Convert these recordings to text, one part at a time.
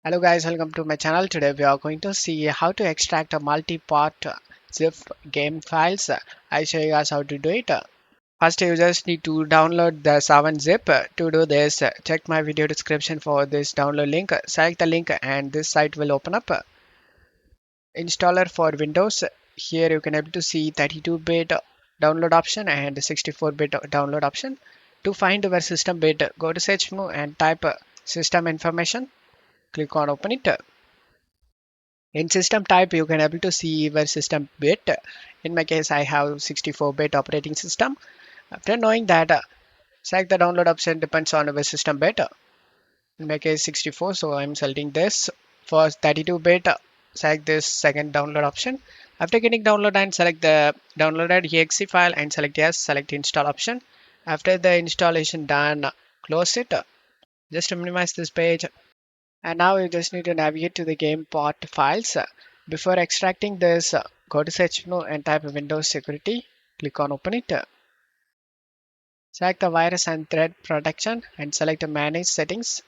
Hello guys, welcome to my channel. Today we are going to see how to extract a multi-part zip game files. I show you guys how to do it. First you just need to download the 7-zip. To do this, check my video description for this download link. Select the link and this site will open up. Installer for Windows. Here you can able to see 32-bit download option and 64-bit download option. To find your system bit, go to search menu and type system information. Click on open it. In system type, you can able to see your system bit. In my case, I have 64-bit operating system. After knowing that, select the download option depends on your system bit. In my case, 64, so I'm selecting this. For 32-bit, select this second download option. After getting download and select the downloaded exe file and select yes, select install option. After the installation done, close it. Just to minimize this page. And now you just need to navigate to the game part files. Before extracting this, go to search menu and type Windows Security. Click on open it. Select the virus and threat protection and select the manage settings.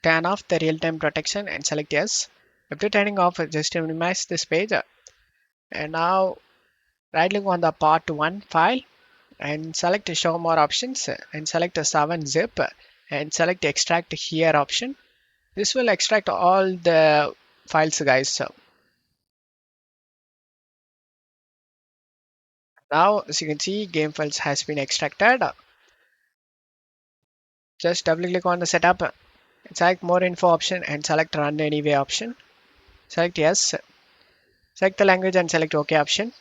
Turn off the real-time protection and select yes. After turning off, just to minimize this page. And now right click on the part 1 file and select show more options and select the 7-zip and select extract here option. This will extract all the files guys. Now, as you can see, game files has been extracted. Just double click on the setup, select more info option and select run anyway option. Select yes. Select the language and select OK option.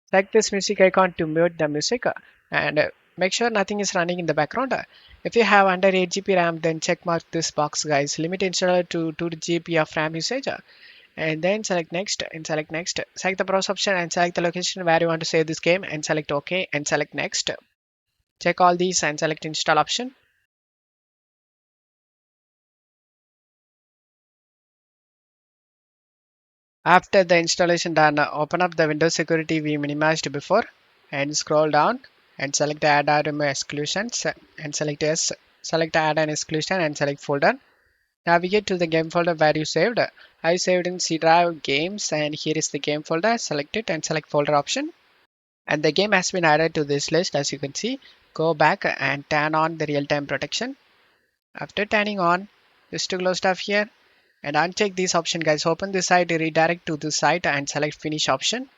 Select this music icon to mute the music and make sure nothing is running in the background. If you have under 8 GB RAM, then check mark this box guys. Limit installer to 2 GB of RAM usage. And then select next and select next. Select the browse option and select the location where you want to save this game and select OK and select next. Check all these and select install option. After the installation done, open up the Windows security we minimized before and scroll down and select the add-on remove exclusions and select yes. Select the add-on exclusion and select folder. Navigate to the game folder where you saved. I saved in C drive games and here is the game folder. Select it and select folder option. And the game has been added to this list as you can see. Go back and turn on the real-time protection. After turning on, just to close stuff here and uncheck this option guys. Open this site, redirect to this site and select finish option.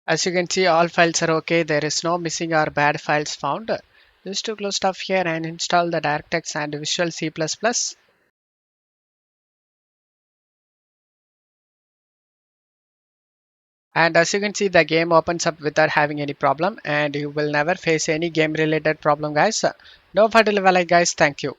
As you can see, all files are okay. There is no missing or bad files found. Just to close stuff here and install the DirectX and Visual C++. And as you can see, the game opens up without having any problem and you will never face any game related problem guys. No further level guys. Thank you.